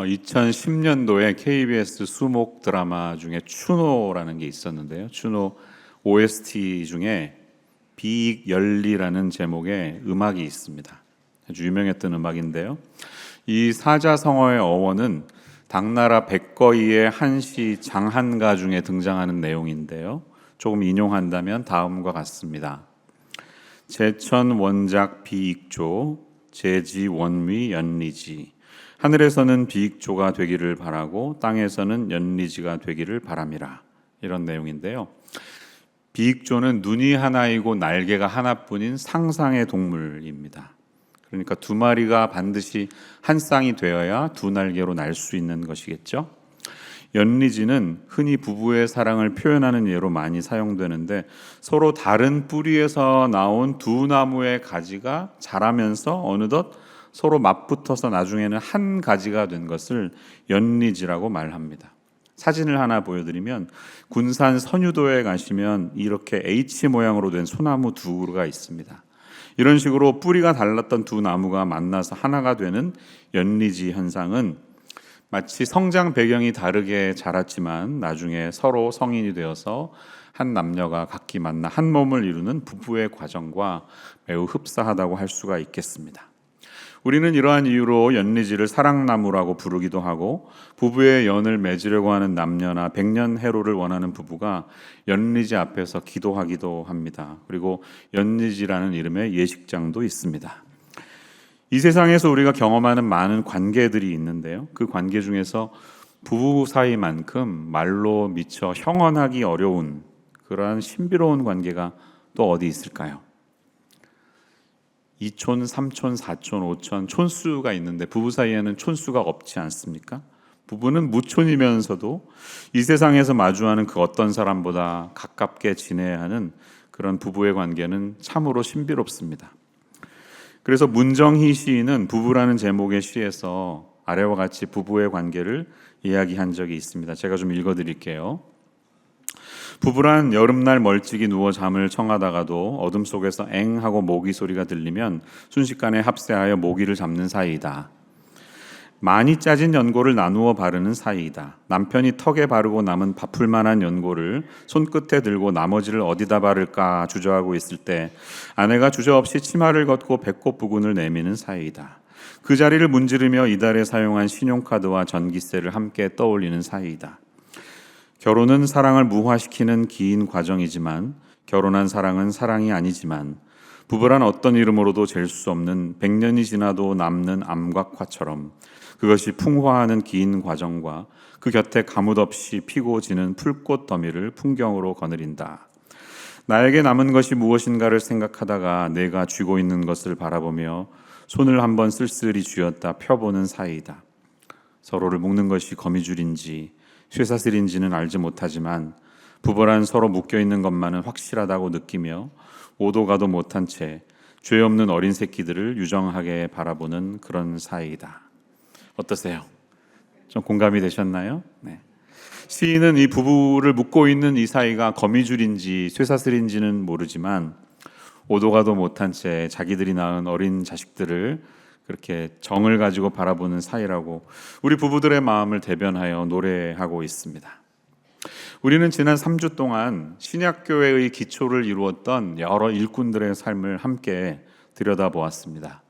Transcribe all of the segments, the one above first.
2010년도에 KBS 수목 드라마 중에 추노라는 게 있었는데요. 추노 OST 중에 비익열리라는 제목의 음악이 있습니다. 아주 유명했던 음악인데요. 이 사자성어의 어원은 당나라 백거이의 한시 장한가 중에 등장하는 내용인데요. 조금 인용한다면 다음과 같습니다. 제천 원작 비익조, 제지 원위 연리지. 하늘에서는 비익조가 되기를 바라고 땅에서는 연리지가 되기를 바람이라. 이런 내용인데요. 비익조는 눈이 하나이고 날개가 하나뿐인 상상의 동물입니다. 그러니까 두 마리가 반드시 한 쌍이 되어야 두 날개로 날 수 있는 것이겠죠. 연리지는 흔히 부부의 사랑을 표현하는 예로 많이 사용되는데, 서로 다른 뿌리에서 나온 두 나무의 가지가 자라면서 어느덧 서로 맞붙어서 나중에는 한 가지가 된 것을 연리지라고 말합니다. 사진을 하나 보여드리면, 군산 선유도에 가시면 이렇게 H 모양으로 된 소나무 두 그루가 있습니다. 이런 식으로 뿌리가 달랐던 두 나무가 만나서 하나가 되는 연리지 현상은 마치 성장 배경이 다르게 자랐지만 나중에 서로 성인이 되어서 한 남녀가 각기 만나 한 몸을 이루는 부부의 과정과 매우 흡사하다고 할 수가 있겠습니다. 우리는 이러한 이유로 연리지를 사랑나무라고 부르기도 하고, 부부의 연을 맺으려고 하는 남녀나 백년해로를 원하는 부부가 연리지 앞에서 기도하기도 합니다. 그리고 연리지라는 이름의 예식장도 있습니다. 이 세상에서 우리가 경험하는 많은 관계들이 있는데요. 그 관계 중에서 부부 사이만큼 말로 미처 형언하기 어려운 그러한 신비로운 관계가 또 어디 있을까요? 2촌, 3촌, 4촌, 5촌 촌수가 있는데 부부 사이에는 촌수가 없지 않습니까? 부부는 무촌이면서도 이 세상에서 마주하는 그 어떤 사람보다 가깝게 지내야 하는 그런 부부의 관계는 참으로 신비롭습니다. 그래서 문정희 시인은 부부라는 제목의 시에서 아래와 같이 부부의 관계를 이야기한 적이 있습니다. 제가 좀 읽어드릴게요. 부부란 여름날 멀찍이 누워 잠을 청하다가도 어둠 속에서 엥 하고 모기 소리가 들리면 순식간에 합세하여 모기를 잡는 사이이다. 많이 짜진 연고를 나누어 바르는 사이이다. 남편이 턱에 바르고 남은 바풀만한 연고를 손끝에 들고 나머지를 어디다 바를까 주저하고 있을 때 아내가 주저없이 치마를 걷고 배꼽 부근을 내미는 사이이다. 그 자리를 문지르며 이달에 사용한 신용카드와 전기세를 함께 떠올리는 사이이다. 결혼은 사랑을 무화시키는 긴 과정이지만, 결혼한 사랑은 사랑이 아니지만, 부부란 어떤 이름으로도 잴 수 없는 100년이 지나도 남는 암각화처럼 그것이 풍화하는 긴 과정과 그 곁에 가뭇없이 피고 지는 풀꽃 더미를 풍경으로 거느린다. 나에게 남은 것이 무엇인가를 생각하다가 내가 쥐고 있는 것을 바라보며 손을 한번 쓸쓸히 쥐었다 펴보는 사이이다. 서로를 묶는 것이 거미줄인지 쇠사슬인지는 알지 못하지만 부부란 서로 묶여있는 것만은 확실하다고 느끼며 오도 가도 못한 채 죄 없는 어린 새끼들을 유정하게 바라보는 그런 사이이다. 어떠세요? 좀 공감이 되셨나요? 네. 시인은 이 부부를 묶고 있는 이 사이가 거미줄인지 쇠사슬인지는 모르지만 오도 가도 못한 채 자기들이 낳은 어린 자식들을 그렇게 정을 가지고 바라보는 사이라고 우리 부부들의 마음을 대변하여 노래하고 있습니다. 우리는 지난 3주 동안 신약교회의 기초를 이루었던 여러 일꾼들의 삶을 함께 들여다보았습니다.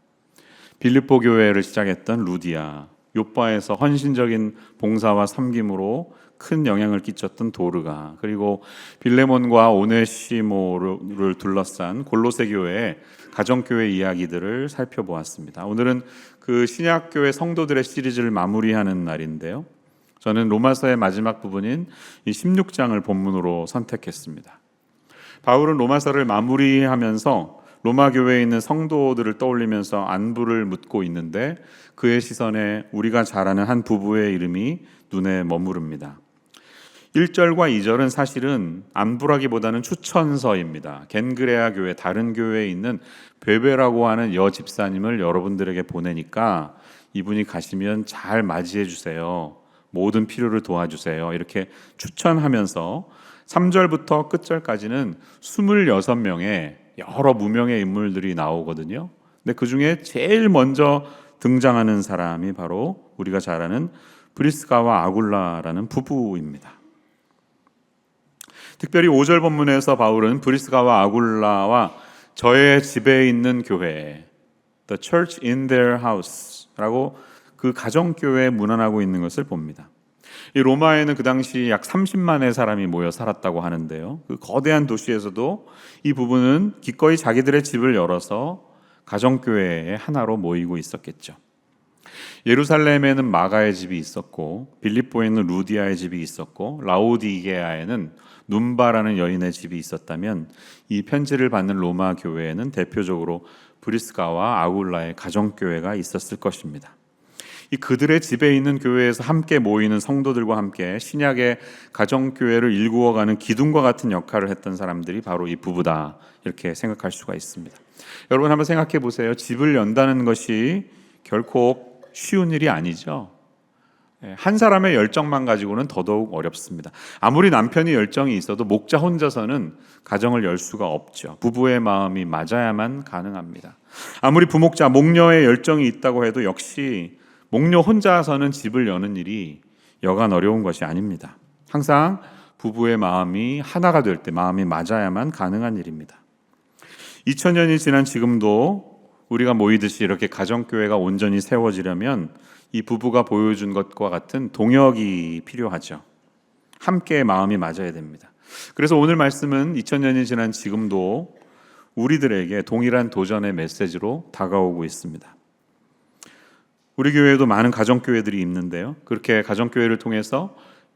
빌립보 교회를 시작했던 루디아, 요빠에서 헌신적인 봉사와 섬김으로 큰 영향을 끼쳤던 도르가, 그리고 빌레몬과 오네시모를 둘러싼 골로새 교회의 가정교회 이야기들을 살펴보았습니다. 오늘은 그 신약교회 성도들의 시리즈를 마무리하는 날인데요. 저는 로마서의 마지막 부분인 이 16장을 본문으로 선택했습니다. 바울은 로마서를 마무리하면서 로마 교회에 있는 성도들을 떠올리면서 안부를 묻고 있는데 그의 시선에 우리가 잘 아는 한 부부의 이름이 눈에 머무릅니다. 1절과 2절은 사실은 안부라기보다는 추천서입니다. 겐그레아 교회, 다른 교회에 있는 베베라고 하는 여 집사님을 여러분들에게 보내니까 이분이 가시면 잘 맞이해 주세요. 모든 필요를 도와주세요. 이렇게 추천하면서 3절부터 끝절까지는 26명의 여러 무명의 인물들이 나오거든요. 근데 그 중에 제일 먼저 등장하는 사람이 바로 우리가 잘 아는 브리스가와 아굴라라는 부부입니다. 특별히 5절 본문에서 바울은 브리스가와 아굴라와 저의 집에 있는 교회, The Church in their House라고 그 가정교회에 문안하고 있는 것을 봅니다. 이 로마에는 그 당시 약 30만의 사람이 모여 살았다고 하는데요. 그 거대한 도시에서도 이 부부는 기꺼이 자기들의 집을 열어서 가정교회의 하나로 모이고 있었겠죠. 예루살렘에는 마가의 집이 있었고, 빌립보에는 루디아의 집이 있었고, 라오디게아에는 눈바라는 여인의 집이 있었다면, 이 편지를 받는 로마 교회에는 대표적으로 브리스가와 아굴라의 가정교회가 있었을 것입니다. 이 그들의 집에 있는 교회에서 함께 모이는 성도들과 함께 신약의 가정교회를 일구어가는 기둥과 같은 역할을 했던 사람들이 바로 이 부부다, 이렇게 생각할 수가 있습니다. 여러분 한번 생각해 보세요. 집을 연다는 것이 결코 쉬운 일이 아니죠. 한 사람의 열정만 가지고는 더더욱 어렵습니다. 아무리 남편이 열정이 있어도 목자 혼자서는 가정을 열 수가 없죠. 부부의 마음이 맞아야만 가능합니다. 아무리 부목자, 목녀의 열정이 있다고 해도 역시 목녀 혼자서는 집을 여는 일이 여간 어려운 것이 아닙니다. 항상 부부의 마음이 하나가 될 때 마음이 맞아야만 가능한 일입니다. 2000년이 지난 지금도 우리가 모이듯이 이렇게 가정교회가 온전히 세워지려면 이 부부가 보여준 것과 같은 동역이 필요하죠. 함께 마음이 맞아야 됩니다. 그래서 오늘 말씀은 2000년이 지난 지금도 우리들에게 동일한 도전의 메시지로 다가오고 있습니다. 우리 교회에도 많은 가정교회들이 있는데요. 그렇게 가정교회를 통해서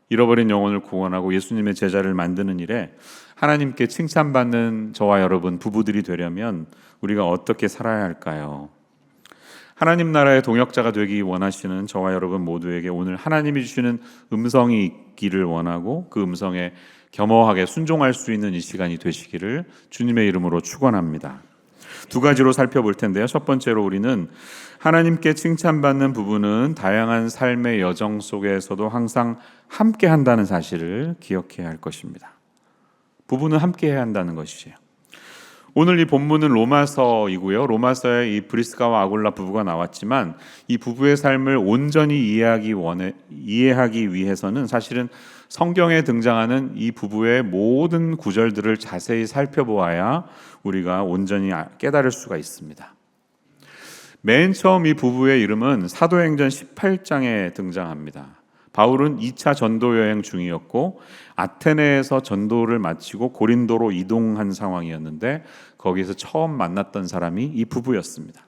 잃어버린 영혼을 구원하고 예수님의 제자를 만드는 일에 하나님께 칭찬받는 저와 여러분 부부들이 되려면 우리가 어떻게 살아야 할까요? 하나님 나라의 동역자가 되기 원하시는 저와 여러분 모두에게 오늘 하나님이 주시는 음성이 있기를 원하고 그 음성에 겸허하게 순종할 수 있는 이 시간이 되시기를 주님의 이름으로 축원합니다. 두 가지로 살펴볼 텐데요. 첫 번째로 우리는 하나님께 칭찬받는 부부는 다양한 삶의 여정 속에서도 항상 함께 한다는 사실을 기억해야 할 것입니다. 부부는 함께 해야 한다는 것이에요. 오늘 이 본문은 로마서이고요. 로마서에 이 브리스가와 아굴라 부부가 나왔지만 이 부부의 삶을 온전히 이해하기 위해서는 사실은 성경에 등장하는 이 부부의 모든 구절들을 자세히 살펴보아야 우리가 온전히 깨달을 수가 있습니다. 맨 처음 이 부부의 이름은 사도행전 18장에 등장합니다. 바울은 2차 전도 여행 중이었고 아테네에서 전도를 마치고 고린도로 이동한 상황이었는데 거기서 처음 만났던 사람이 이 부부였습니다.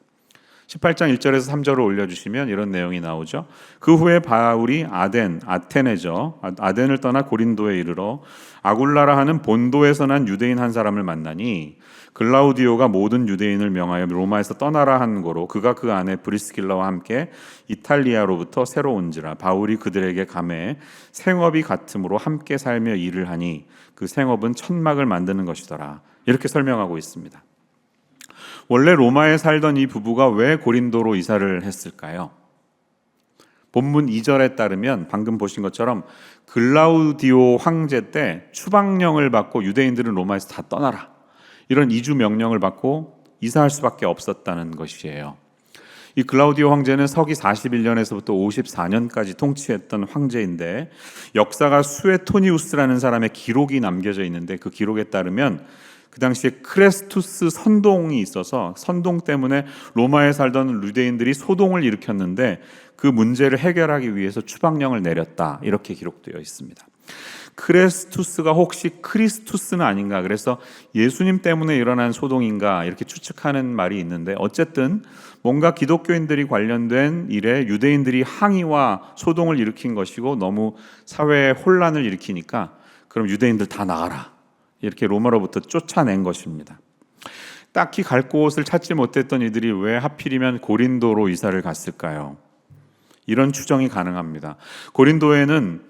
18장 1절에서 3절을 올려주시면 이런 내용이 나오죠. 그 후에 바울이 아테네죠. 아덴을 떠나 고린도에 이르러 아굴라라 하는 본도에서 난 유대인 한 사람을 만나니 글라우디오가 모든 유대인을 명하여 로마에서 떠나라 한 거로 그가 그 안에 브리스길라와 함께 이탈리아로부터 새로 온지라 바울이 그들에게 가매 생업이 같으므로 함께 살며 일을 하니 그 생업은 천막을 만드는 것이더라. 이렇게 설명하고 있습니다. 원래 로마에 살던 이 부부가 왜 고린도로 이사를 했을까요? 본문 2절에 따르면 방금 보신 것처럼 글라우디오 황제 때 추방령을 받고 유대인들은 로마에서 다 떠나라, 이런 이주 명령을 받고 이사할 수밖에 없었다는 것이에요. 이 글라우디오 황제는 서기 41년에서부터 54년까지 통치했던 황제인데 역사가 수에토니우스라는 사람의 기록이 남겨져 있는데 그 기록에 따르면 그 당시에 크레스투스 선동이 있어서 선동 때문에 로마에 살던 유대인들이 소동을 일으켰는데 그 문제를 해결하기 위해서 추방령을 내렸다, 이렇게 기록되어 있습니다. 크레스투스가 혹시 크리스투스는 아닌가, 그래서 예수님 때문에 일어난 소동인가 이렇게 추측하는 말이 있는데 어쨌든 뭔가 기독교인들이 관련된 일에 유대인들이 항의와 소동을 일으킨 것이고 너무 사회에 혼란을 일으키니까 그럼 유대인들 다 나가라, 이렇게 로마로부터 쫓아낸 것입니다. 딱히 갈 곳을 찾지 못했던 이들이 왜 하필이면 고린도로 이사를 갔을까요? 이런 추정이 가능합니다. 고린도에는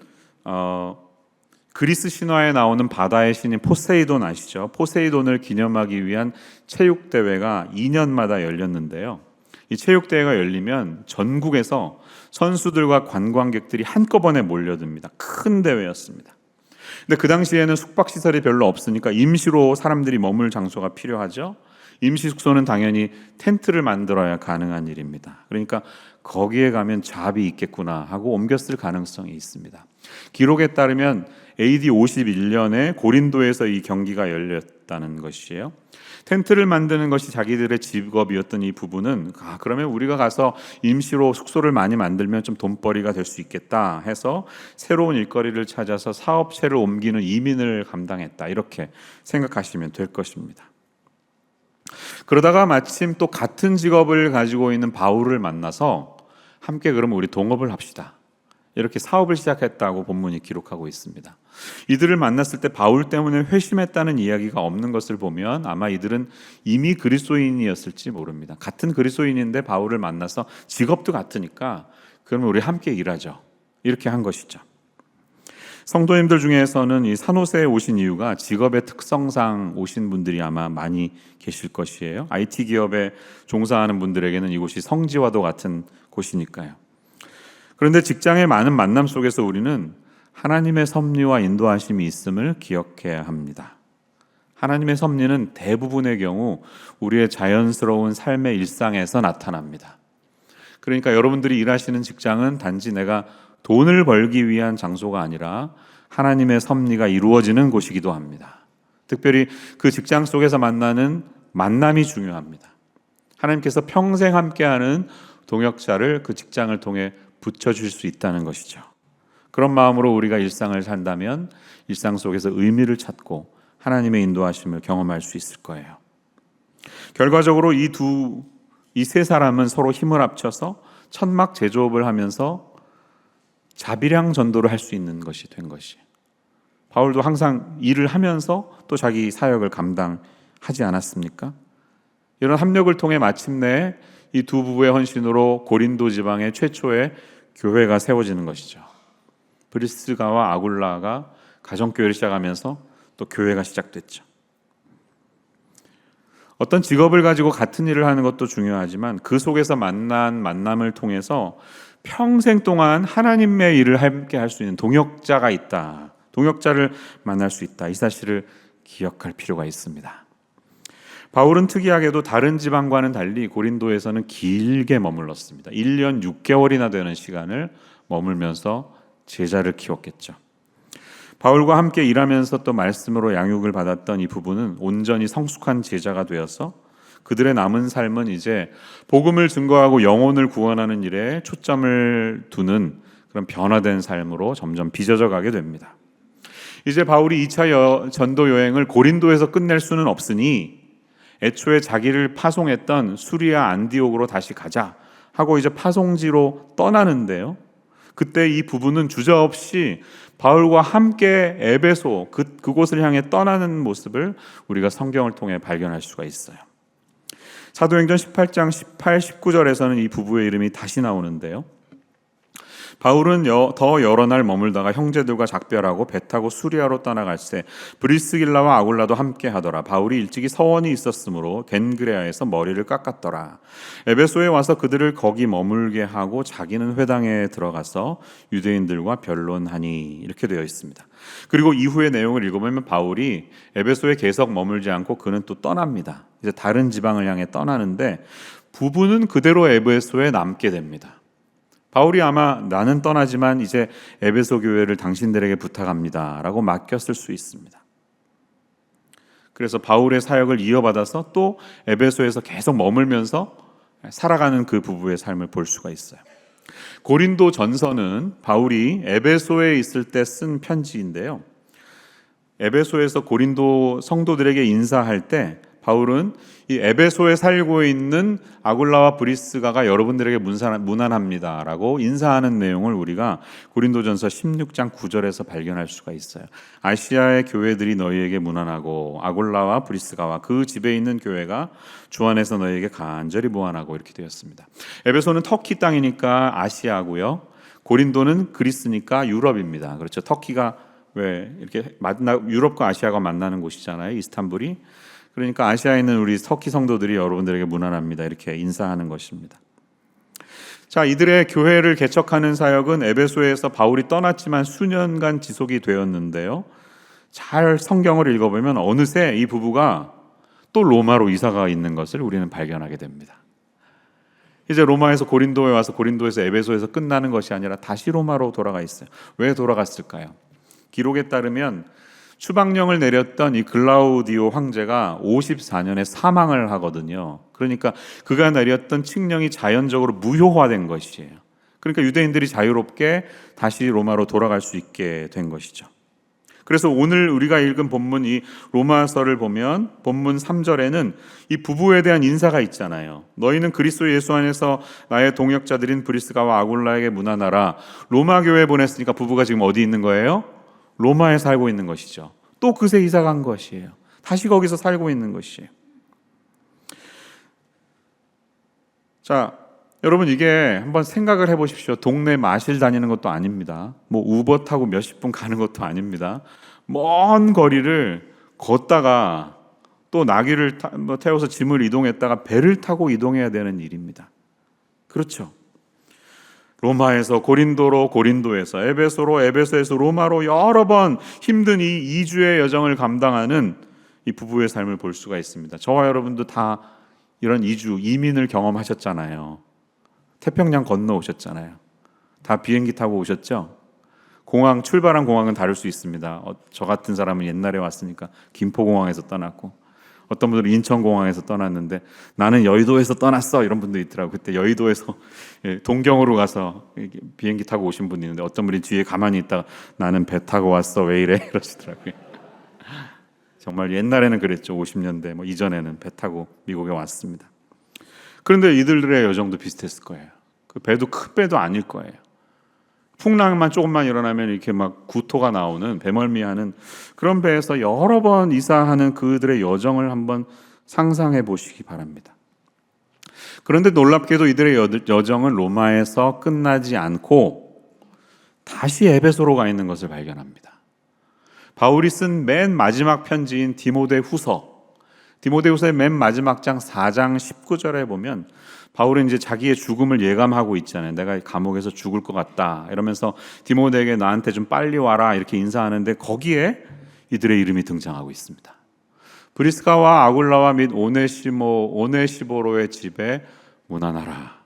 그리스 신화에 나오는 바다의 신인 포세이돈 아시죠? 포세이돈을 기념하기 위한 체육대회가 2년마다 열렸는데요. 이 체육대회가 열리면 전국에서 선수들과 관광객들이 한꺼번에 몰려듭니다. 큰 대회였습니다. 근데 그 당시에는 숙박시설이 별로 없으니까 임시로 사람들이 머물 장소가 필요하죠. 임시 숙소는 당연히 텐트를 만들어야 가능한 일입니다. 그러니까 거기에 가면 잡이 있겠구나 하고 옮겼을 가능성이 있습니다. 기록에 따르면 AD 51년에 고린도에서 이 경기가 열렸다는 것이에요. 텐트를 만드는 것이 자기들의 직업이었던 이 부부는 그러면 우리가 가서 임시로 숙소를 많이 만들면 좀 돈벌이가 될 수 있겠다 해서 새로운 일거리를 찾아서 사업체를 옮기는 이민을 감당했다, 이렇게 생각하시면 될 것입니다. 그러다가 마침 또 같은 직업을 가지고 있는 바울을 만나서 함께 그러면 우리 동업을 합시다, 이렇게 사업을 시작했다고 본문이 기록하고 있습니다. 이들을 만났을 때 바울 때문에 회심했다는 이야기가 없는 것을 보면 아마 이들은 이미 그리스도인이었을지 모릅니다. 같은 그리스도인인데 바울을 만나서 직업도 같으니까 그러면 우리 함께 일하죠, 이렇게 한 것이죠. 성도님들 중에서는 이 산호세에 오신 이유가 직업의 특성상 오신 분들이 아마 많이 계실 것이에요. IT 기업에 종사하는 분들에게는 이곳이 성지와도 같은 곳이니까요. 그런데 직장의 많은 만남 속에서 우리는 하나님의 섭리와 인도하심이 있음을 기억해야 합니다. 하나님의 섭리는 대부분의 경우 우리의 자연스러운 삶의 일상에서 나타납니다. 그러니까 여러분들이 일하시는 직장은 단지 내가 돈을 벌기 위한 장소가 아니라 하나님의 섭리가 이루어지는 곳이기도 합니다. 특별히 그 직장 속에서 만나는 만남이 중요합니다. 하나님께서 평생 함께하는 동역자를 그 직장을 통해 붙여줄 수 있다는 것이죠. 그런 마음으로 우리가 일상을 산다면 일상 속에서 의미를 찾고 하나님의 인도하심을 경험할 수 있을 거예요. 결과적으로 이 세 사람은 서로 힘을 합쳐서 천막 제조업을 하면서 자비량 전도를 할 수 있는 것이 된 것이. 바울도 항상 일을 하면서 또 자기 사역을 감당하지 않았습니까? 이런 합력을 통해 마침내 이 두 부부의 헌신으로 고린도 지방의 최초의 교회가 세워지는 것이죠. 브리스가와 아굴라가 가정교회를 시작하면서 또 교회가 시작됐죠. 어떤 직업을 가지고 같은 일을 하는 것도 중요하지만 그 속에서 만난 만남을 통해서 평생 동안 하나님의 일을 함께 할 수 있는 동역자가 있다, 동역자를 만날 수 있다, 이 사실을 기억할 필요가 있습니다. 바울은 특이하게도 다른 지방과는 달리 고린도에서는 길게 머물렀습니다. 1년 6개월이나 되는 시간을 머물면서 제자를 키웠겠죠. 바울과 함께 일하면서 또 말씀으로 양육을 받았던 이 부부는 온전히 성숙한 제자가 되어서 그들의 남은 삶은 이제 복음을 증거하고 영혼을 구원하는 일에 초점을 두는 그런 변화된 삶으로 점점 빚어져 가게 됩니다. 이제 바울이 2차 전도 여행을 고린도에서 끝낼 수는 없으니 애초에 자기를 파송했던 수리아 안디옥으로 다시 가자 하고 이제 파송지로 떠나는데요. 그때 이 부부는 주저없이 바울과 함께 에베소 그곳을 향해 떠나는 모습을 우리가 성경을 통해 발견할 수가 있어요. 사도행전 18장 18, 19절에서는 이 부부의 이름이 다시 나오는데요. 바울은 더 여러 날 머물다가 형제들과 작별하고 배 타고 수리아로 떠나갈새 브리스길라와 아굴라도 함께 하더라. 바울이 일찍이 서원이 있었으므로 겐그레아에서 머리를 깎았더라. 에베소에 와서 그들을 거기 머물게 하고 자기는 회당에 들어가서 유대인들과 변론하니, 이렇게 되어 있습니다. 그리고 이후의 내용을 읽어보면 바울이 에베소에 계속 머물지 않고 그는 또 떠납니다. 이제 다른 지방을 향해 떠나는데 부부는 그대로 에베소에 남게 됩니다. 바울이 아마 나는 떠나지만 이제 에베소 교회를 당신들에게 부탁합니다 라고 맡겼을 수 있습니다. 그래서 바울의 사역을 이어받아서 또 에베소에서 계속 머물면서 살아가는 그 부부의 삶을 볼 수가 있어요. 고린도 전서는 바울이 에베소에 있을 때 쓴 편지인데요. 에베소에서 고린도 성도들에게 인사할 때 바울은 이 에베소에 살고 있는 아굴라와 브리스가가 여러분들에게 문안합니다 라고 인사하는 내용을 우리가 고린도전서 16장 9절에서 발견할 수가 있어요. 아시아의 교회들이 너희에게 문안하고 아굴라와 브리스가와 그 집에 있는 교회가 주 안에서 너희에게 간절히 무안하고, 이렇게 되었습니다. 에베소는 터키 땅이니까 아시아고요. 고린도는 그리스니까 유럽입니다. 그렇죠. 터키가 왜 이렇게 유럽과 아시아가 만나는 곳이잖아요. 이스탄불이. 그러니까 아시아에 있는 우리 터키 성도들이 여러분들에게 문안합니다 이렇게 인사하는 것입니다. 자, 이들의 교회를 개척하는 사역은 에베소에서 바울이 떠났지만 수년간 지속이 되었는데요. 잘 성경을 읽어보면 어느새 이 부부가 또 로마로 이사가 있는 것을 우리는 발견하게 됩니다. 이제 로마에서 고린도에 와서 고린도에서 에베소에서 끝나는 것이 아니라 다시 로마로 돌아가 있어요. 왜 돌아갔을까요? 기록에 따르면 추방령을 내렸던 이 글라우디오 황제가 54년에 사망을 하거든요. 그러니까 그가 내렸던 칙령이 자연적으로 무효화된 것이에요. 그러니까 유대인들이 자유롭게 다시 로마로 돌아갈 수 있게 된 것이죠. 그래서 오늘 우리가 읽은 본문 이 로마서를 보면 본문 3절에는 이 부부에 대한 인사가 있잖아요. 너희는 그리스도 예수 안에서 나의 동역자들인 브리스가와 아굴라에게 문안하라. 로마 교회에 보냈으니까 부부가 지금 어디 있는 거예요? 로마에 살고 있는 것이죠. 또 그새 이사 간 것이에요. 다시 거기서 살고 있는 것이에요. 자, 여러분 이게 한번 생각을 해보십시오. 동네 마실 다니는 것도 아닙니다. 뭐 우버 타고 몇십 분 가는 것도 아닙니다. 먼 거리를 걷다가 또 나귀를 태워서 짐을 이동했다가 배를 타고 이동해야 되는 일입니다. 그렇죠. 로마에서 고린도로, 고린도에서 에베소로, 에베소에서 로마로 여러 번 힘든 이 이주의 여정을 감당하는 이 부부의 삶을 볼 수가 있습니다. 저와 여러분도 다 이런 이주, 이민을 경험하셨잖아요. 태평양 건너오셨잖아요. 다 비행기 타고 오셨죠? 출발한 공항은 다를 수 있습니다. 저 같은 사람은 옛날에 왔으니까 김포공항에서 떠났고, 어떤 분들은 인천공항에서 떠났는데 나는 여의도에서 떠났어 이런 분도 있더라고요. 그때 여의도에서 동경으로 가서 비행기 타고 오신 분이 있는데 어떤 분이 뒤에 가만히 있다가 나는 배 타고 왔어 왜 이래 이러시더라고요. 정말 옛날에는 그랬죠. 50년대 뭐 이전에는 배 타고 미국에 왔습니다. 그런데 이들의 여정도 비슷했을 거예요. 그 배도 큰 배도 아닐 거예요. 풍랑만 조금만 일어나면 이렇게 막 구토가 나오는 배멀미하는 그런 배에서 여러 번 이사하는 그들의 여정을 한번 상상해 보시기 바랍니다. 그런데 놀랍게도 이들의 여정은 로마에서 끝나지 않고 다시 에베소로 가 있는 것을 발견합니다. 바울이 쓴 맨 마지막 편지인 디모데후서의 맨 마지막 장 4장 19절에 보면 바울은 이제 자기의 죽음을 예감하고 있잖아요. 내가 감옥에서 죽을 것 같다 이러면서 디모데에게 나한테 좀 빨리 와라 이렇게 인사하는데 거기에 이들의 이름이 등장하고 있습니다. 브리스가와 아굴라와 및 오네시보로의 집에 문안하라.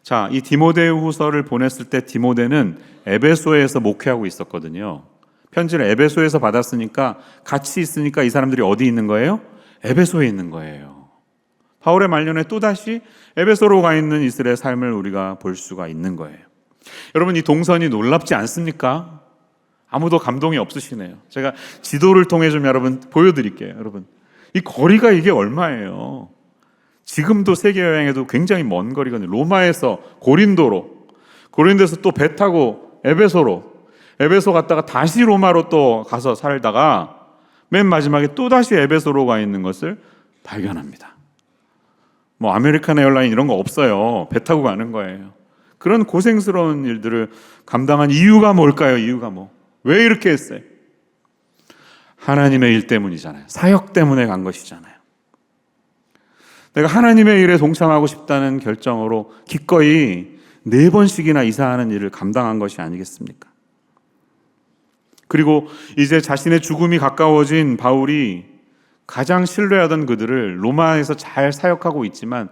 자, 이 디모데후서를 보냈을 때 디모데는 에베소에서 목회하고 있었거든요. 편지를 에베소에서 받았으니까 같이 있으니까 이 사람들이 어디 있는 거예요? 에베소에 있는 거예요. 바울의 말년에 또다시 에베소로 가 있는 이들의 삶을 우리가 볼 수가 있는 거예요. 여러분 이 동선이 놀랍지 않습니까? 아무도 감동이 없으시네요. 제가 지도를 통해 좀 여러분 보여드릴게요. 여러분 이 거리가 이게 얼마예요? 지금도 세계 여행에도 굉장히 먼 거리거든요. 로마에서 고린도에서 또 배 타고 에베소 갔다가 다시 로마로 또 가서 살다가 맨 마지막에 또다시 에베소로 가 있는 것을 발견합니다. 뭐 아메리칸 에어라인 이런 거 없어요. 배 타고 가는 거예요. 그런 고생스러운 일들을 감당한 이유가 뭘까요? 왜 이렇게 했어요? 하나님의 일 때문이잖아요. 사역 때문에 간 것이잖아요. 내가 하나님의 일에 동참하고 싶다는 결정으로 기꺼이 4번씩이나 이사하는 일을 감당한 것이 아니겠습니까? 그리고 이제 자신의 죽음이 가까워진 바울이 가장 신뢰하던 그들을 로마에서 잘 사역하고 있지만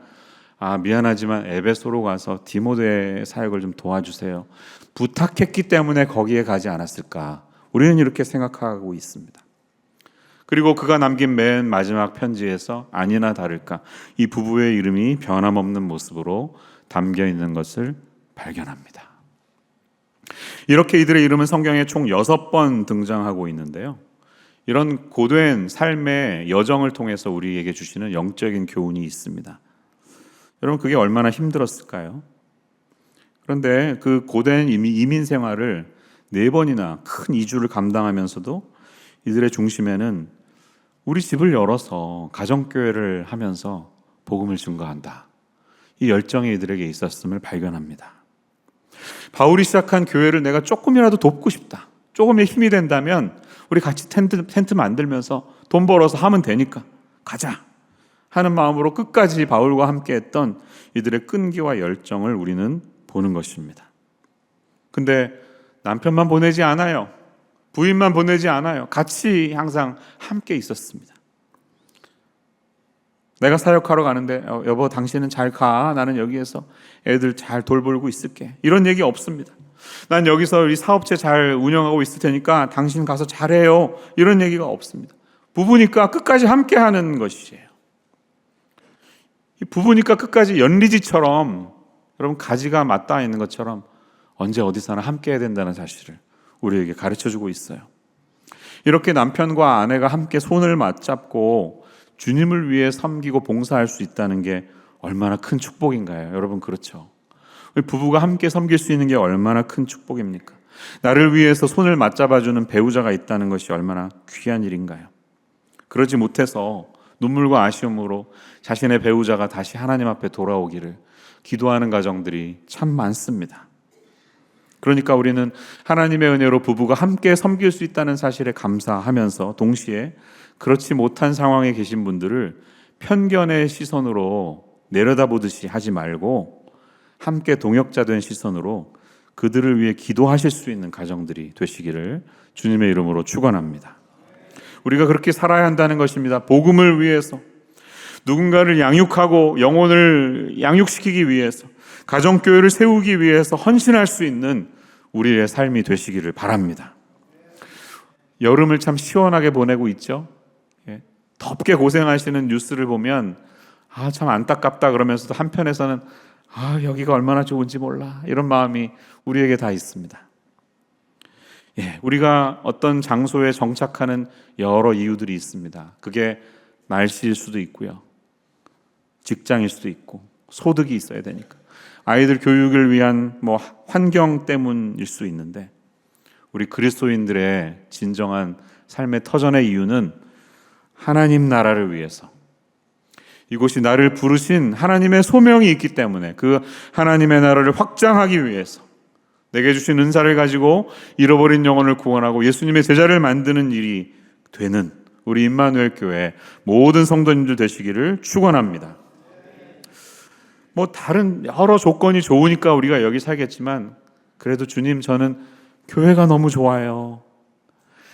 미안하지만 에베소로 가서 디모데의 사역을 좀 도와주세요. 부탁했기 때문에 거기에 가지 않았을까? 우리는 이렇게 생각하고 있습니다. 그리고 그가 남긴 맨 마지막 편지에서 아니나 다를까 이 부부의 이름이 변함없는 모습으로 담겨 있는 것을 발견합니다. 이렇게 이들의 이름은 성경에 총 6번 등장하고 있는데요. 이런 고된 삶의 여정을 통해서 우리에게 주시는 영적인 교훈이 있습니다. 여러분 그게 얼마나 힘들었을까요? 그런데 그 고된 이민 생활을 4번이나 큰 이주를 감당하면서도 이들의 중심에는 우리 집을 열어서 가정교회를 하면서 복음을 증거한다. 이 열정이 이들에게 있었음을 발견합니다. 바울이 시작한 교회를 내가 조금이라도 돕고 싶다. 조금의 힘이 된다면 우리 같이 텐트 만들면서 돈 벌어서 하면 되니까 가자 하는 마음으로 끝까지 바울과 함께 했던 이들의 끈기와 열정을 우리는 보는 것입니다. 근데 남편만 보내지 않아요. 부인만 보내지 않아요. 같이 항상 함께 있었습니다. 내가 사역하러 가는데 여보 당신은 잘 가. 나는 여기에서 애들 잘 돌보고 있을게. 이런 얘기 없습니다. 난 여기서 이 사업체 잘 운영하고 있을 테니까 당신 가서 잘해요. 이런 얘기가 없습니다. 부부니까 끝까지 함께 하는 것이에요. 부부니까 끝까지 연리지처럼, 여러분 가지가 맞닿아 있는 것처럼 언제 어디서나 함께 해야 된다는 사실을 우리에게 가르쳐주고 있어요. 이렇게 남편과 아내가 함께 손을 맞잡고 주님을 위해 섬기고 봉사할 수 있다는 게 얼마나 큰 축복인가요? 여러분 그렇죠? 부부가 함께 섬길 수 있는 게 얼마나 큰 축복입니까? 나를 위해서 손을 맞잡아주는 배우자가 있다는 것이 얼마나 귀한 일인가요? 그러지 못해서 눈물과 아쉬움으로 자신의 배우자가 다시 하나님 앞에 돌아오기를 기도하는 가정들이 참 많습니다. 그러니까 우리는 하나님의 은혜로 부부가 함께 섬길 수 있다는 사실에 감사하면서 동시에 그렇지 못한 상황에 계신 분들을 편견의 시선으로 내려다보듯이 하지 말고 함께 동역자 된 시선으로 그들을 위해 기도하실 수 있는 가정들이 되시기를 주님의 이름으로 축원합니다. 우리가 그렇게 살아야 한다는 것입니다. 복음을 위해서, 누군가를 양육하고 영혼을 양육시키기 위해서, 가정교회를 세우기 위해서 헌신할 수 있는 우리의 삶이 되시기를 바랍니다. 여름을 참 시원하게 보내고 있죠. 덥게 고생하시는 뉴스를 보면 참 안타깝다 그러면서도 한편에서는 여기가 얼마나 좋은지 몰라, 이런 마음이 우리에게 다 있습니다. 우리가 어떤 장소에 정착하는 여러 이유들이 있습니다. 그게 날씨일 수도 있고요, 직장일 수도 있고, 소득이 있어야 되니까, 아이들 교육을 위한 환경 때문일 수 있는데, 우리 그리스도인들의 진정한 삶의 터전의 이유는 하나님 나라를 위해서, 이곳이 나를 부르신 하나님의 소명이 있기 때문에 그 하나님의 나라를 확장하기 위해서 내게 주신 은사를 가지고 잃어버린 영혼을 구원하고 예수님의 제자를 만드는 일이 되는 우리 임마누엘 교회 모든 성도님들 되시기를 축원합니다. 다른 여러 조건이 좋으니까 우리가 여기 살겠지만, 그래도 주님, 저는 교회가 너무 좋아요.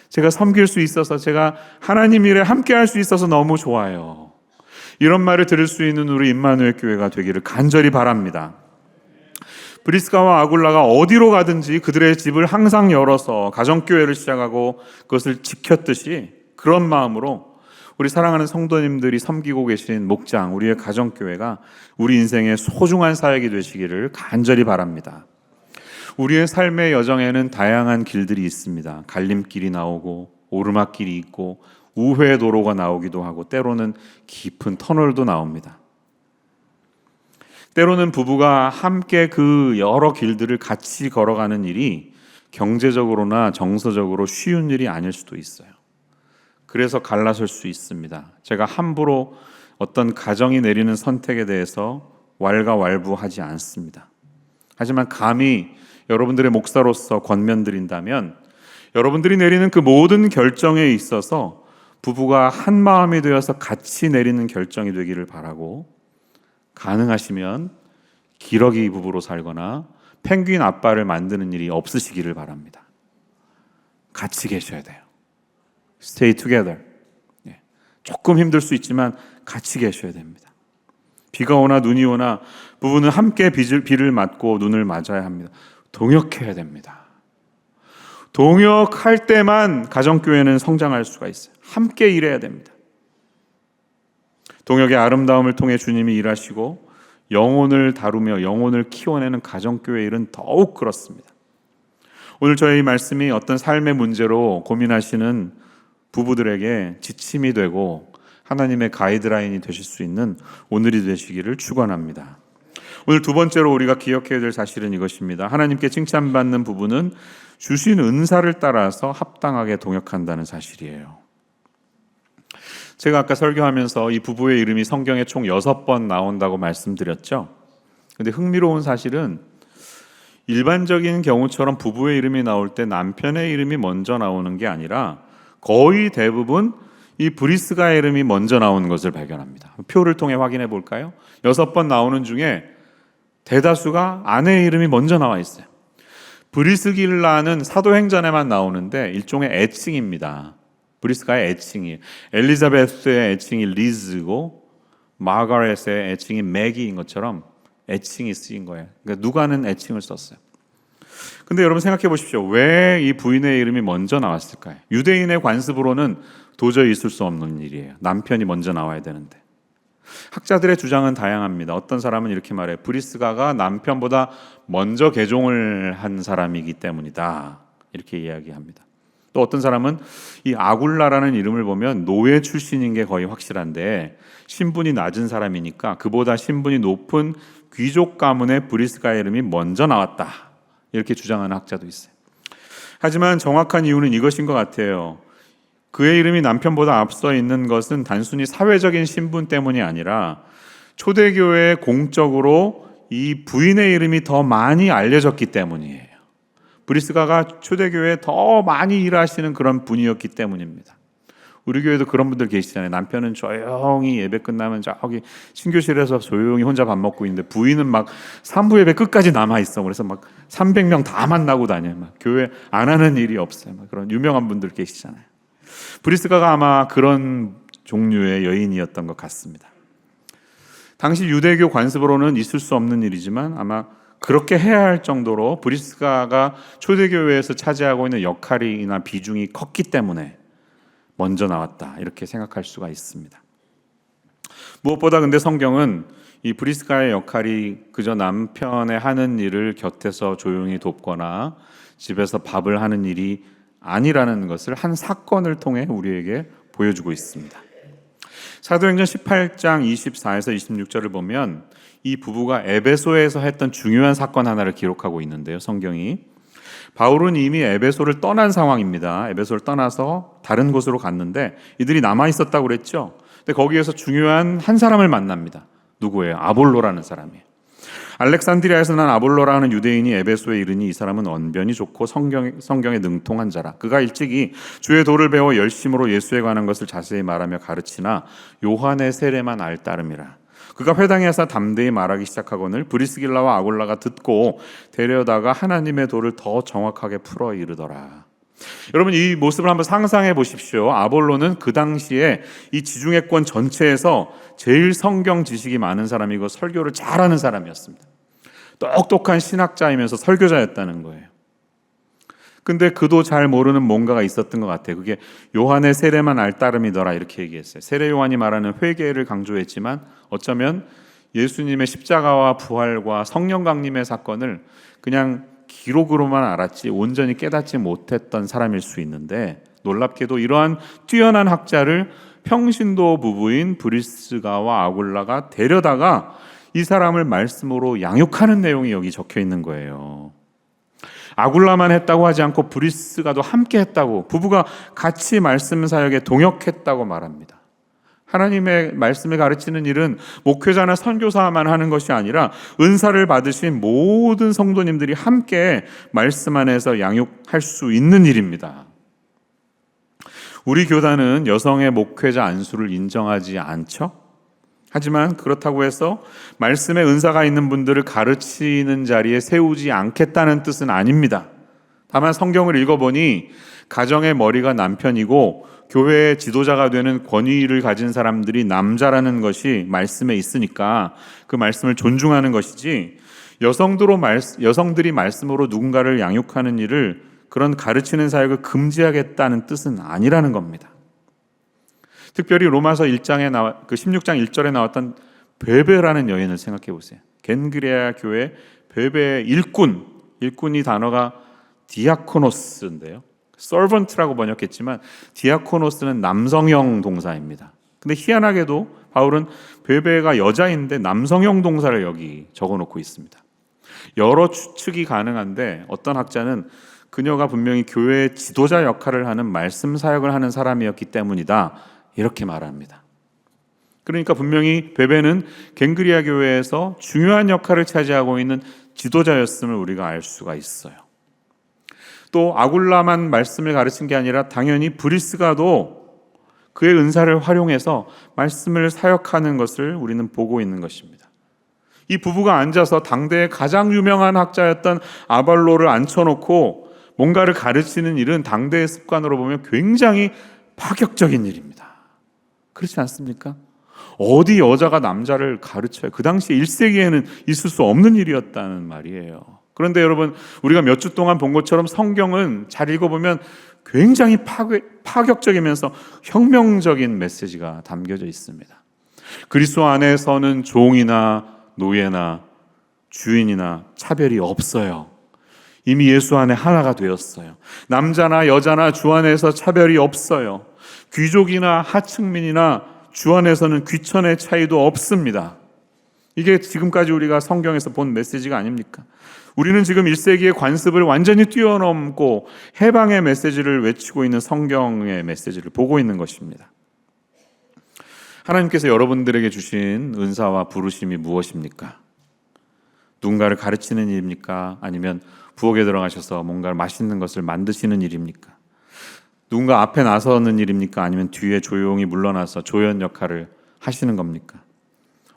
제가 섬길 수 있어서, 제가 하나님 일에 함께 할 수 있어서 너무 좋아요. 이런 말을 들을 수 있는 우리 임마누엘 교회가 되기를 간절히 바랍니다. 브리스가와 아굴라가 어디로 가든지 그들의 집을 항상 열어서 가정교회를 시작하고 그것을 지켰듯이, 그런 마음으로 우리 사랑하는 성도님들이 섬기고 계신 목장, 우리의 가정교회가 우리 인생의 소중한 사역이 되시기를 간절히 바랍니다. 우리의 삶의 여정에는 다양한 길들이 있습니다. 갈림길이 나오고 오르막길이 있고 우회 도로가 나오기도 하고, 때로는 깊은 터널도 나옵니다. 때로는 부부가 함께 그 여러 길들을 같이 걸어가는 일이 경제적으로나 정서적으로 쉬운 일이 아닐 수도 있어요. 그래서 갈라설 수 있습니다. 제가 함부로 어떤 가정이 내리는 선택에 대해서 왈가왈부하지 않습니다. 하지만 감히 여러분들의 목사로서 권면드린다면, 여러분들이 내리는 그 모든 결정에 있어서 부부가 한 마음이 되어서 같이 내리는 결정이 되기를 바라고, 가능하시면 기러기 부부로 살거나 펭귄 아빠를 만드는 일이 없으시기를 바랍니다. 같이 계셔야 돼요. Stay together. 조금 힘들 수 있지만 같이 계셔야 됩니다. 비가 오나 눈이 오나 부부는 함께 비를 맞고 눈을 맞아야 합니다. 동역해야 됩니다. 동역할 때만 가정교회는 성장할 수가 있어요. 함께 일해야 됩니다. 동역의 아름다움을 통해 주님이 일하시고 영혼을 다루며 영혼을 키워내는 가정교회 일은 더욱 그렇습니다. 오늘 저희 말씀이 어떤 삶의 문제로 고민하시는 부부들에게 지침이 되고 하나님의 가이드라인이 되실 수 있는 오늘이 되시기를 축원합니다. 오늘 두 번째로 우리가 기억해야 될 사실은 이것입니다. 하나님께 칭찬받는 부부는 주신 은사를 따라서 합당하게 동역한다는 사실이에요. 제가 아까 설교하면서 이 부부의 이름이 성경에 총 6번 나온다고 말씀드렸죠. 근데 흥미로운 사실은 일반적인 경우처럼 부부의 이름이 나올 때 남편의 이름이 먼저 나오는 게 아니라 거의 대부분 이 브리스가의 이름이 먼저 나오는 것을 발견합니다. 표를 통해 확인해 볼까요? 6번 나오는 중에 대다수가 아내의 이름이 먼저 나와 있어요. 브리스길라는 사도행전에만 나오는데 일종의 애칭입니다. 브리스가의 애칭이에요. 엘리자베스의 애칭이 리즈고 마가렛의 애칭이 매기인 것처럼 애칭이 쓰인 거예요. 그러니까 누가는 애칭을 썼어요. 근데 여러분 생각해 보십시오. 왜 이 부인의 이름이 먼저 나왔을까요? 유대인의 관습으로는 도저히 있을 수 없는 일이에요. 남편이 먼저 나와야 되는데. 학자들의 주장은 다양합니다. 어떤 사람은 이렇게 말해요. 브리스가가 남편보다 먼저 개종을 한 사람이기 때문이다. 이렇게 이야기합니다. 또 어떤 사람은 이 아굴라라는 이름을 보면 노예 출신인 게 거의 확실한데 신분이 낮은 사람이니까 그보다 신분이 높은 귀족 가문의 브리스가의 이름이 먼저 나왔다. 이렇게 주장하는 학자도 있어요. 하지만 정확한 이유는 이것인 것 같아요. 그의 이름이 남편보다 앞서 있는 것은 단순히 사회적인 신분 때문이 아니라 초대교회에 공적으로 이 부인의 이름이 더 많이 알려졌기 때문이에요. 브리스가가 초대교회에 더 많이 일하시는 그런 분이었기 때문입니다. 우리 교회도 그런 분들 계시잖아요. 남편은 조용히 예배 끝나면 저기 신교실에서 조용히 혼자 밥 먹고 있는데 부인은 막 산부 예배 끝까지 남아 있어. 그래서 막 300명 다 만나고 다녀요. 막 교회 안 하는 일이 없어요. 막 그런 유명한 분들 계시잖아요. 브리스가가 아마 그런 종류의 여인이었던 것 같습니다. 당시 유대교 관습으로는 있을 수 없는 일이지만 아마 그렇게 해야 할 정도로 브리스가가 초대교회에서 차지하고 있는 역할이나 비중이 컸기 때문에 먼저 나왔다. 이렇게 생각할 수가 있습니다. 무엇보다 근데 성경은 이 브리스가의 역할이 그저 남편의 하는 일을 곁에서 조용히 돕거나 집에서 밥을 하는 일이 아니라는 것을 한 사건을 통해 우리에게 보여주고 있습니다. 사도행전 18장 24에서 26절을 보면 이 부부가 에베소에서 했던 중요한 사건 하나를 기록하고 있는데요. 성경이 바울은 이미 에베소를 떠난 상황입니다. 에베소를 떠나서 다른 곳으로 갔는데 이들이 남아 있었다고 그랬죠. 근데 거기에서 중요한 한 사람을 만납니다. 누구예요? 아볼로라는 사람이에요. 알렉산드리아에서 난 아볼로라는 유대인이 에베소에 이르니 이 사람은 언변이 좋고 성경에 능통한 자라. 그가 일찍이 주의 도를 배워 열심으로 예수에 관한 것을 자세히 말하며 가르치나 요한의 세례만 알 따름이라. 그가 회당에서 담대히 말하기 시작하거늘 브리스길라와 아굴라가 듣고 데려다가 하나님의 도를 더 정확하게 풀어 이르더라. 여러분 이 모습을 한번 상상해 보십시오. 아볼로는 그 당시에 이 지중해권 전체에서 제일 성경 지식이 많은 사람이고 설교를 잘하는 사람이었습니다. 똑똑한 신학자이면서 설교자였다는 거예요. 근데 그도 잘 모르는 뭔가가 있었던 것 같아요. 그게 요한의 세례만 알 따름이더라 이렇게 얘기했어요. 세례 요한이 말하는 회개를 강조했지만 어쩌면 예수님의 십자가와 부활과 성령 강림의 사건을 그냥 기록으로만 알았지 온전히 깨닫지 못했던 사람일 수 있는데 놀랍게도 이러한 뛰어난 학자를 평신도 부부인 브리스가와 아굴라가 데려다가 이 사람을 말씀으로 양육하는 내용이 여기 적혀 있는 거예요. 아굴라만 했다고 하지 않고 브리스가도 함께 했다고, 부부가 같이 말씀 사역에 동역했다고 말합니다. 하나님의 말씀을 가르치는 일은 목회자나 선교사만 하는 것이 아니라 은사를 받으신 모든 성도님들이 함께 말씀 안에서 양육할 수 있는 일입니다. 우리 교단은 여성의 목회자 안수를 인정하지 않죠? 하지만 그렇다고 해서 말씀의 은사가 있는 분들을 가르치는 자리에 세우지 않겠다는 뜻은 아닙니다. 다만 성경을 읽어보니 가정의 머리가 남편이고 교회의 지도자가 되는 권위를 가진 사람들이 남자라는 것이 말씀에 있으니까 그 말씀을 존중하는 것이지 여성들이 말씀으로 누군가를 양육하는 일을 그런 가르치는 사역을 금지하겠다는 뜻은 아니라는 겁니다. 특별히 로마서 1장에 16장 1절에 나왔던 베베라는 여인을 생각해 보세요. 겐그레아 교회 베베의 일꾼이 단어가 디아코노스인데요. 서번트라고 번역했지만 디아코노스는 남성형 동사입니다. 근데 희한하게도 바울은 베베가 여자인데 남성형 동사를 여기 적어놓고 있습니다. 여러 추측이 가능한데 어떤 학자는 그녀가 분명히 교회의 지도자 역할을 하는 말씀 사역을 하는 사람이었기 때문이다 이렇게 말합니다. 그러니까 분명히 베베는 겐그리아 교회에서 중요한 역할을 차지하고 있는 지도자였음을 우리가 알 수가 있어요. 또 아굴라만 말씀을 가르친 게 아니라 당연히 브리스가도 그의 은사를 활용해서 말씀을 사역하는 것을 우리는 보고 있는 것입니다. 이 부부가 앉아서 당대의 가장 유명한 학자였던 아볼로를 앉혀놓고 뭔가를 가르치는 일은 당대의 습관으로 보면 굉장히 파격적인 일입니다. 그렇지 않습니까? 어디 여자가 남자를 가르쳐요? 그 당시 1세기에는 있을 수 없는 일이었다는 말이에요. 그런데 여러분, 우리가 몇 주 동안 본 것처럼 성경은 잘 읽어보면 굉장히 파격적이면서 혁명적인 메시지가 담겨져 있습니다. 그리스도 안에서는 종이나 노예나 주인이나 차별이 없어요. 이미 예수 안에 하나가 되었어요. 남자나 여자나 주 안에서 차별이 없어요. 귀족이나 하층민이나 주 안에서는 귀천의 차이도 없습니다. 이게 지금까지 우리가 성경에서 본 메시지가 아닙니까? 우리는 지금 1세기의 관습을 완전히 뛰어넘고 해방의 메시지를 외치고 있는 성경의 메시지를 보고 있는 것입니다. 하나님께서 여러분들에게 주신 은사와 부르심이 무엇입니까? 누군가를 가르치는 일입니까? 아니면 부엌에 들어가셔서 뭔가 맛있는 것을 만드시는 일입니까? 누군가 앞에 나서는 일입니까? 아니면 뒤에 조용히 물러나서 조연 역할을 하시는 겁니까?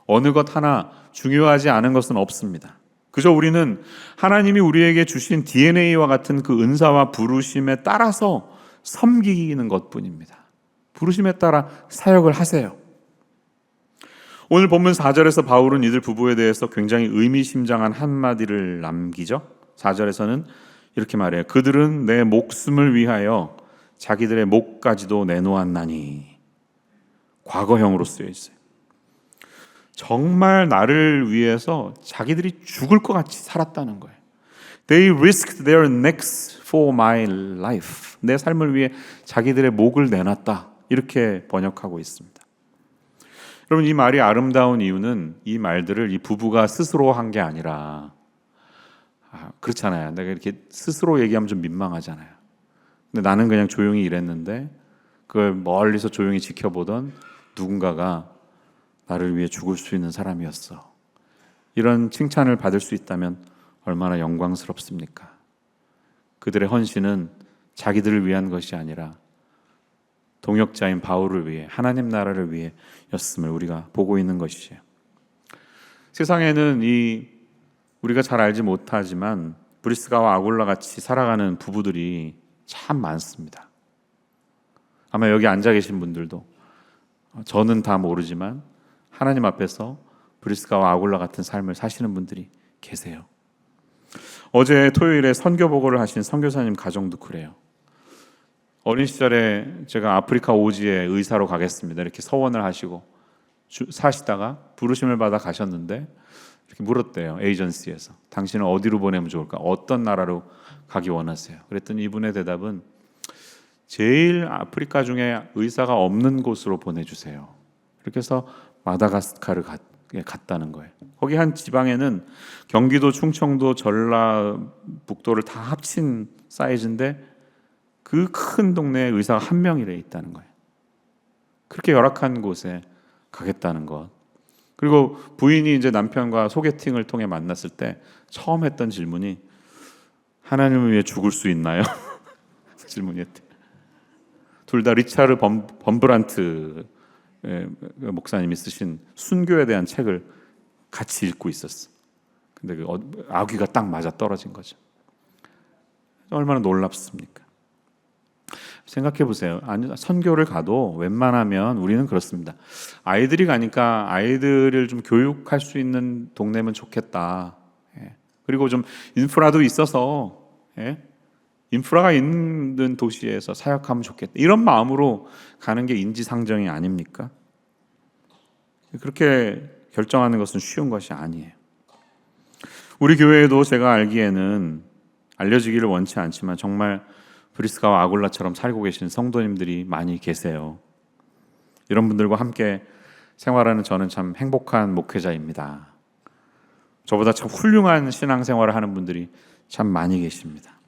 어느 것 하나 중요하지 않은 것은 없습니다. 그저 우리는 하나님이 우리에게 주신 DNA와 같은 그 은사와 부르심에 따라서 섬기는 것뿐입니다. 부르심에 따라 사역을 하세요. 오늘 본문 4절에서 바울은 이들 부부에 대해서 굉장히 의미심장한 한마디를 남기죠. 4절에서는 이렇게 말해요. 그들은 내 목숨을 위하여 자기들의 목까지도 내놓았나니. 과거형으로 쓰여 있어요. 정말 나를 위해서 자기들이 죽을 것 같이 살았다는 거예요. They risked their necks for my life. 내 삶을 위해 자기들의 목을 내놨다. 이렇게 번역하고 있습니다. 여러분, 이 말이 아름다운 이유는 이 말들을 이 부부가 스스로 한 게 아니라 그렇잖아요. 내가 이렇게 스스로 얘기하면 좀 민망하잖아요. 근데 나는 그냥 조용히 일했는데 그걸 멀리서 조용히 지켜보던 누군가가 나를 위해 죽을 수 있는 사람이었어. 이런 칭찬을 받을 수 있다면 얼마나 영광스럽습니까? 그들의 헌신은 자기들을 위한 것이 아니라 동역자인 바울을 위해, 하나님 나라를 위해였음을 우리가 보고 있는 것이죠. 세상에는 우리가 잘 알지 못하지만 브리스가와 아굴라 같이 살아가는 부부들이 참 많습니다. 아마 여기 앉아 계신 분들도 저는 다 모르지만 하나님 앞에서 브리스가와 아굴라 같은 삶을 사시는 분들이 계세요. 어제 토요일에 선교 보고를 하신 선교사님 가정도 그래요. 어린 시절에 제가 아프리카 오지에 의사로 가겠습니다. 이렇게 서원을 하시고 사시다가 부르심을 받아 가셨는데 이렇게 물었대요. 에이전시에서. 당신은 어디로 보내면 좋을까? 어떤 나라로 가기 원하세요? 그랬더니 이분의 대답은 제일 아프리카 중에 의사가 없는 곳으로 보내주세요. 이렇게 해서 마다가스카르 갔다는 거예요. 거기 한 지방에는 경기도, 충청도, 전라북도를 다 합친 사이즈인데 그 큰 동네에 의사가 한 명이래 있다는 거예요. 그렇게 열악한 곳에 가겠다는 것. 그리고 부인이 이제 남편과 소개팅을 통해 만났을 때 처음 했던 질문이 하나님을 위해 죽을 수 있나요? 질문이었대. 둘 다 리차르 범브란트 목사님이 쓰신 순교에 대한 책을 같이 읽고 있었어. 근데 그 아귀가 딱 맞아 떨어진 거죠. 얼마나 놀랍습니까? 생각해 보세요. 선교를 가도 웬만하면 우리는 그렇습니다. 아이들이 가니까 아이들을 좀 교육할 수 있는 동네면 좋겠다. 그리고 좀 인프라도 있어서 인프라가 있는 도시에서 사역하면 좋겠다. 이런 마음으로 가는 게 인지상정이 아닙니까? 그렇게 결정하는 것은 쉬운 것이 아니에요. 우리 교회에도 제가 알기에는 알려지기를 원치 않지만 정말 브리스가와 아굴라처럼 살고 계신 성도님들이 많이 계세요. 이런 분들과 함께 생활하는 저는 참 행복한 목회자입니다. 저보다 참 훌륭한 신앙생활을 하는 분들이 참 많이 계십니다.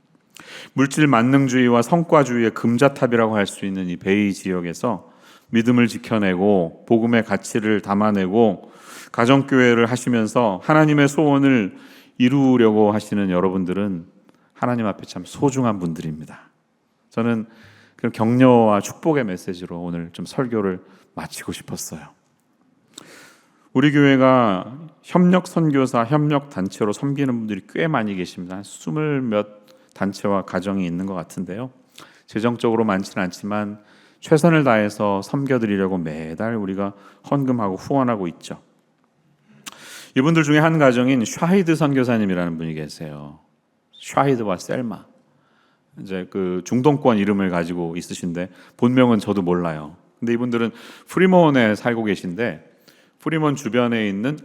물질 만능주의와 성과주의의 금자탑이라고 할 수 있는 이 베이 지역에서 믿음을 지켜내고 복음의 가치를 담아내고 가정교회를 하시면서 하나님의 소원을 이루려고 하시는 여러분들은 하나님 앞에 참 소중한 분들입니다. 저는 그런 격려와 축복의 메시지로 오늘 좀 설교를 마치고 싶었어요. 우리 교회가 협력 선교사, 협력 단체로 섬기는 분들이 꽤 많이 계십니다. 한 20몇 단체와 가정이 있는 것 같은데요. 재정적으로 많지는 않지만 최선을 다해서 섬겨드리려고 매달 우리가 헌금하고 후원하고 있죠. 이분들 중에 한 가정인 샤히드 선교사님이라는 분이 계세요. 샤히드와 셀마, 이제 그 중동권 이름을 가지고 있으신데 본명은 저도 몰라요. 근데 이분들은 프리몬에 살고 계신데, 프리몬 주변에 있는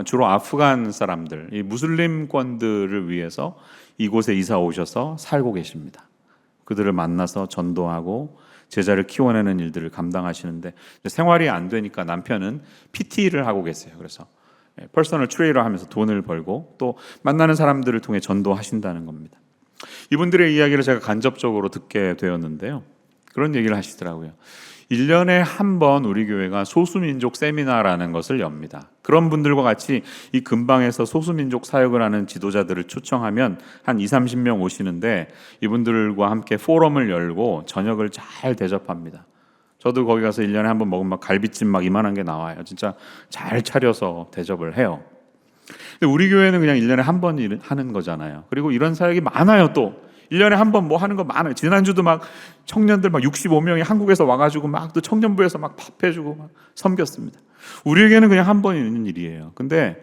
주로 아프간 사람들, 이 무슬림권들을 위해서 이곳에 이사 오셔서 살고 계십니다. 그들을 만나서 전도하고 제자를 키워내는 일들을 감당하시는데, 생활이 안 되니까 남편은 PT를 하고 계세요. 그래서 퍼스널 트레이너 하면서 돈을 벌고 또 만나는 사람들을 통해 전도하신다는 겁니다. 이분들의 이야기를 제가 간접적으로 듣게 되었는데요, 그런 얘기를 하시더라고요. 1년에 한 번 우리 교회가 소수민족 세미나라는 것을 엽니다. 그런 분들과 같이 이 근방에서 소수민족 사역을 하는 지도자들을 초청하면 한 20-30명 오시는데, 이분들과 함께 포럼을 열고 저녁을 잘 대접합니다. 저도 거기 가서 1년에 한 번 먹으면 갈비찜 막 이만한 게 나와요. 진짜 잘 차려서 대접을 해요. 근데 우리 교회는 그냥 1년에 한 번 하는 거잖아요. 그리고 이런 사역이 많아요. 또 1년에 한 번 뭐 하는 거 많아요. 지난주도 막 청년들 막 65명이 한국에서 와가지고 막 또 청년부에서 막 밥 해주고 막 섬겼습니다. 우리에게는 그냥 한 번 있는 일이에요. 근데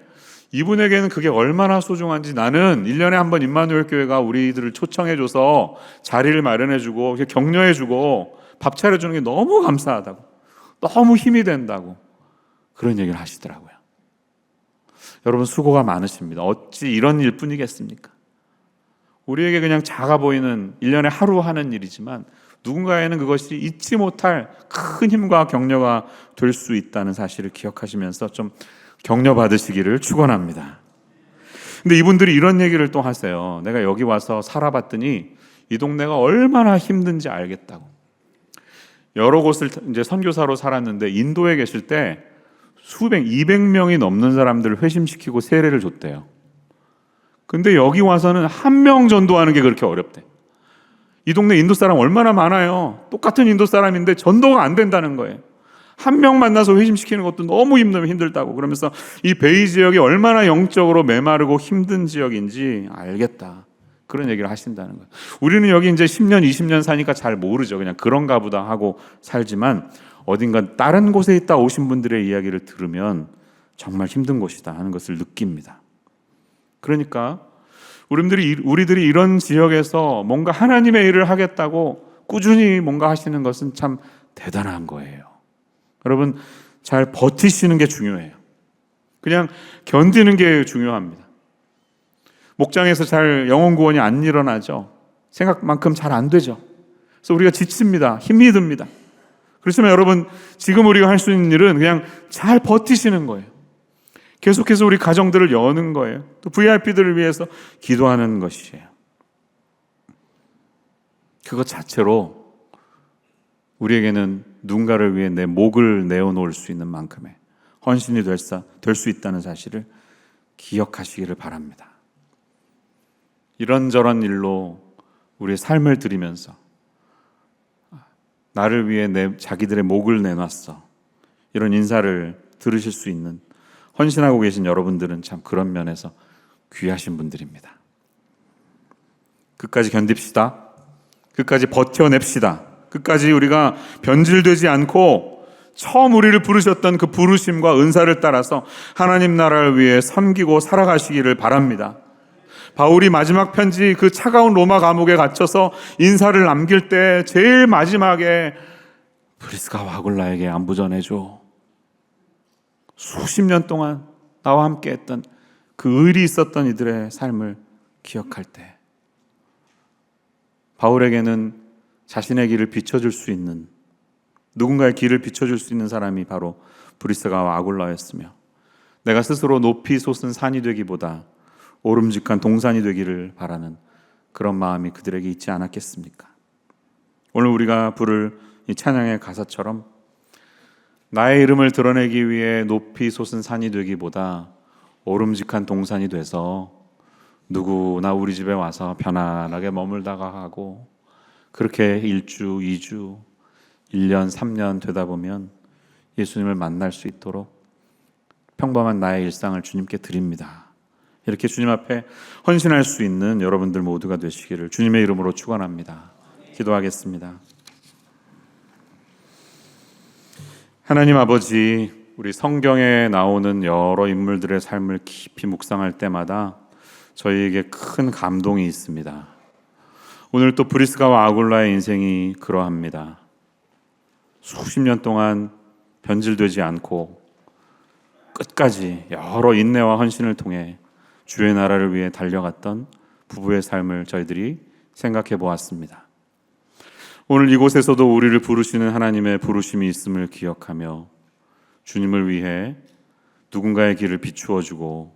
이분에게는 그게 얼마나 소중한지, 나는 1년에 한 번 임마누엘 교회가 우리들을 초청해줘서 자리를 마련해주고 격려해주고 밥 차려주는 게 너무 감사하다고, 너무 힘이 된다고 그런 얘기를 하시더라고요. 여러분 수고가 많으십니다. 어찌 이런 일뿐이겠습니까? 우리에게 그냥 작아 보이는 1년에 하루 하는 일이지만 누군가에는 그것이 잊지 못할 큰 힘과 격려가 될 수 있다는 사실을 기억하시면서 좀 격려받으시기를 축원합니다. 근데 이분들이 이런 얘기를 또 하세요. 내가 여기 와서 살아봤더니 이 동네가 얼마나 힘든지 알겠다고. 여러 곳을 이제 선교사로 살았는데 인도에 계실 때 200명이 넘는 사람들을 회심시키고 세례를 줬대요. 근데 여기 와서는 한 명 전도하는 게 그렇게 어렵대. 이 동네 인도 사람 얼마나 많아요. 똑같은 인도 사람인데 전도가 안 된다는 거예요. 한 명 만나서 회심시키는 것도 너무 힘들다고. 그러면서 이 베이 지역이 얼마나 영적으로 메마르고 힘든 지역인지 알겠다, 그런 얘기를 하신다는 거예요. 우리는 여기 이제 10년, 20년 사니까 잘 모르죠. 그냥 그런가 보다 하고 살지만 어딘가 다른 곳에 있다 오신 분들의 이야기를 들으면 정말 힘든 곳이다 하는 것을 느낍니다. 그러니까 우리들이 이런 지역에서 뭔가 하나님의 일을 하겠다고 꾸준히 뭔가 하시는 것은 참 대단한 거예요. 여러분 잘 버티시는 게 중요해요. 그냥 견디는 게 중요합니다. 목장에서 잘 영혼 구원이 안 일어나죠. 생각만큼 잘 안 되죠. 그래서 우리가 지칩니다. 힘이 듭니다. 그렇지만 여러분 지금 우리가 할 수 있는 일은 그냥 잘 버티시는 거예요. 계속해서 우리 가정들을 여는 거예요. 또 VIP들을 위해서 기도하는 것이에요. 그것 자체로 우리에게는 누군가를 위해 내 목을 내어놓을 수 있는 만큼의 헌신이 될 수 있다는 사실을 기억하시기를 바랍니다. 이런저런 일로 우리의 삶을 드리면서 나를 위해 자기들의 목을 내놨어, 이런 인사를 들으실 수 있는 헌신하고 계신 여러분들은 참 그런 면에서 귀하신 분들입니다. 끝까지 견딥시다. 끝까지 버텨냅시다. 끝까지 우리가 변질되지 않고 처음 우리를 부르셨던 그 부르심과 은사를 따라서 하나님 나라를 위해 섬기고 살아가시기를 바랍니다. 바울이 마지막 편지 그 차가운 로마 감옥에 갇혀서 인사를 남길 때 제일 마지막에 브리스가와 아굴라에게 안부 전해줘. 수십 년 동안 나와 함께 했던 그 의리 있었던 이들의 삶을 기억할 때 바울에게는 자신의 길을 비춰줄 수 있는, 누군가의 길을 비춰줄 수 있는 사람이 바로 브리스가와 아굴라였으며, 내가 스스로 높이 솟은 산이 되기보다 오름직한 동산이 되기를 바라는 그런 마음이 그들에게 있지 않았겠습니까? 오늘 우리가 부를 이 찬양의 가사처럼 나의 이름을 드러내기 위해 높이 솟은 산이 되기보다 오름직한 동산이 돼서 누구나 우리 집에 와서 편안하게 머물다가 하고, 그렇게 1주, 2주, 1년, 3년 되다 보면 예수님을 만날 수 있도록 평범한 나의 일상을 주님께 드립니다. 이렇게 주님 앞에 헌신할 수 있는 여러분들 모두가 되시기를 주님의 이름으로 축원합니다. 기도하겠습니다. 하나님 아버지, 우리 성경에 나오는 여러 인물들의 삶을 깊이 묵상할 때마다 저희에게 큰 감동이 있습니다. 오늘 또 브리스가와 아굴라의 인생이 그러합니다. 수십 년 동안 변질되지 않고 끝까지 여러 인내와 헌신을 통해 주의 나라를 위해 달려갔던 부부의 삶을 저희들이 생각해 보았습니다. 오늘 이곳에서도 우리를 부르시는 하나님의 부르심이 있음을 기억하며 주님을 위해 누군가의 길을 비추어주고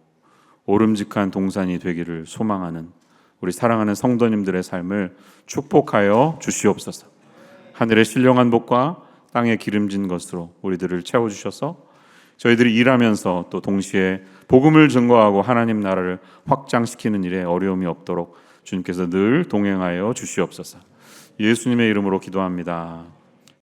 오름직한 동산이 되기를 소망하는 우리 사랑하는 성도님들의 삶을 축복하여 주시옵소서. 하늘의 신령한 복과 땅의 기름진 것으로 우리들을 채워주셔서 저희들이 일하면서 또 동시에 복음을 증거하고 하나님 나라를 확장시키는 일에 어려움이 없도록 주님께서 늘 동행하여 주시옵소서. 예수님의 이름으로 기도합니다.